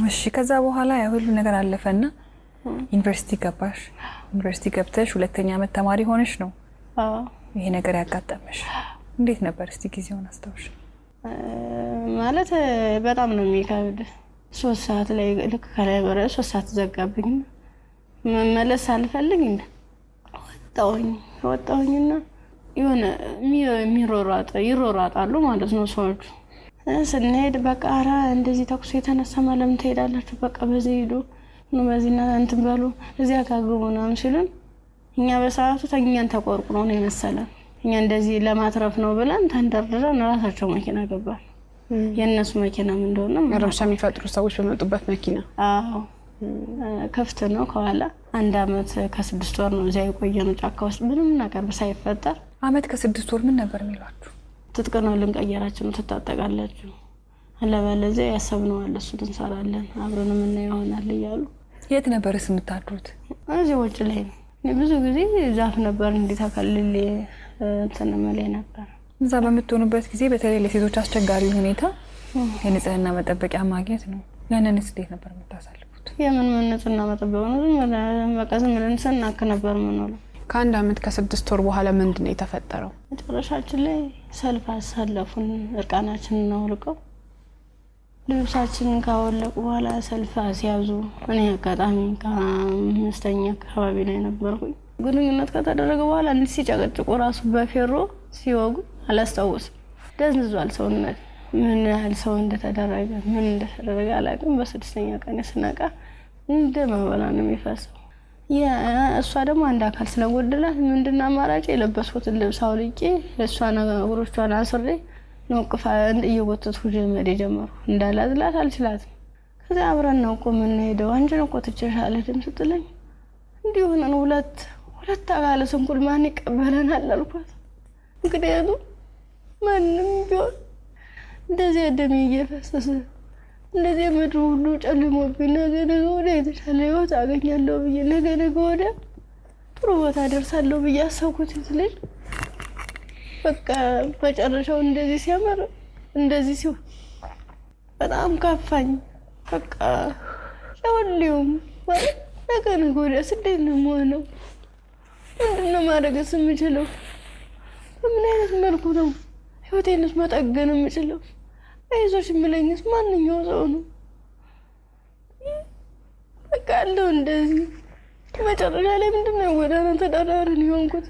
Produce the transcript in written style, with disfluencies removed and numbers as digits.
እሺ ከዛ በኋላ ያ ሁሉ ነገር አለፈና ዩኒቨርሲቲ ገባሽ ዩኒቨርሲቲ ገብተሽ ሁለተኛ ዓመት ተማሪ ሆነሽ ነው ይሄ ነገር ያጋጠመሽ እንዴት ነበር እስቲ ጊዜውን አስተውሽ ማለት በጣም ነው የሚከብድ 3 ሰዓት ላይ ልክ ከላይ ወረ 3 ሰዓት ዘጋብኝ መመለስ አልፈልግ እንደ ወጣሁኝና የሆነ ይሮራጣሉ ማለት ነው ሰዎች ስንሄድ በቃ አራ እንደዚህ ተኩስ የተነሳ ማለም ትሄዳላችሁ በቃ በዚህ ሄዱ ነው በዚህና እንትን በሉ እዚያ ካግቡናም ሲሉን እኛ በሰዓቱ ተኛን ተቆርቁሮ ነው የመሰለን እኛ እንደዚህ ለማትረፍ ነው ብለን ተንደርድረን ራሳቸው መኪና ገባን የነሱ መኪና ምን እንደሆነ ረብሻ የሚፈጥሩ ሰዎች በመጡበት መኪና አዎ ከፍተ ነው ከኋላ 1 አመት ከ6 ወር ነው እዚያ የቆየነው ጫካ ውስጥ ምንም ነገር ሳይፈጠር አመት ከ6 ወር ምን ነበር የሚሏችሁ ትጥቀናው ልንቀየራችሁ ነው ተጣጣቃላችሁ አለበለዚያ ያሰብነው አለ እሱ እንሰራለን አብረን ምን ይሆናል ይያሉ የት ነበርስ የምታድሩት እዚህ ወጭ ላይ ነው ብዙ ጊዜ ዛፍ ነበር እንዲታከልል ተነመለይ ነበር እዛ በመጥቶኑበት ጊዜ በተለይ ለሴቶች አስቸጋሪ ሁኔታ የንጽህና መጠበቂያ ማግኘት ነው ያንንስ እንዴት ነበር የምታሳልፉት የምን ንጽህና መጠበቂያ ነው በቃ ምን ሰናክ ነበር ምን ነው ከ1 አመት ከ6 ወር በኋላ ምንድነው የተፈጠረው መጨረሻችን ላይ ሰልፍ አሳለፉን እርቃናችን ነው ልቀው ልብሳችንን ካወለቁ በኋላ ሰልፍ አስያዙ እኔ አጋጣሚ ከአምስተኛ አካባቢ ላይ ነበርኩኝ ግንኙነት ከተደረገ በኋላ እንዴ ሲጨቀጭቁ ራሱ በፌሮ ሲወጉ አላስታውስም ደንዝዟል ሰውነት ምን ያህል ሰው እንደተደረገ አላውቅም በ6ኛ ቀን ስነቃ እንደማወላ ነው የሚፈሰው እሷ ደግሞ አንድ አካል ስለጎደላት ምንድነው አማራጭ የለበስኩት ልብስ አውልቄ እሷ ነገሮቿን አስሬ ነውቅፋ እየወተቱ ጀመረ ጀመሩ እንዳላዝላት አልችላትም ከዛ አብረን ነው ቆመን ሄደው አንቺን እኮ ትችሻለህ ድምጽ ጥለኝ እንዲሆነን ሁለት አካል ስንኩል ማን ይቀበለናል አልኳት እንግዲህ ማንም ቢሆን እንደዚህ ደም እየፈሰሰ እንደዚህ ምድሩ ሁሉ ጨልሞብኝ ነገ ወደ የተሻለ ህይወት አገኛለሁ ብዬ ነገ ወደ ጥሩ ቦታ ደርሳለሁ ብዬ አሰብኩት ልጅ በቃ መጨረሻው እንደዚህ ሲያመር እንደዚህ ሲሆን በጣም ካፋኝ በቃ ለወሊውም ነገ ወደ ስደት ነው የምሆነው ምንድነው ማድረግስ የምችለው ምን አይነት መልኩ ነው ህይወቴንስ መጠገን የምችለው አይዞሽ የሚለኝስ ማንኛው ሰው ነው በቃ አለው እንደዚህ መጨረሻ ላይ ምንድነው ወደ አንተ ተዳዳርን ይሆንኩት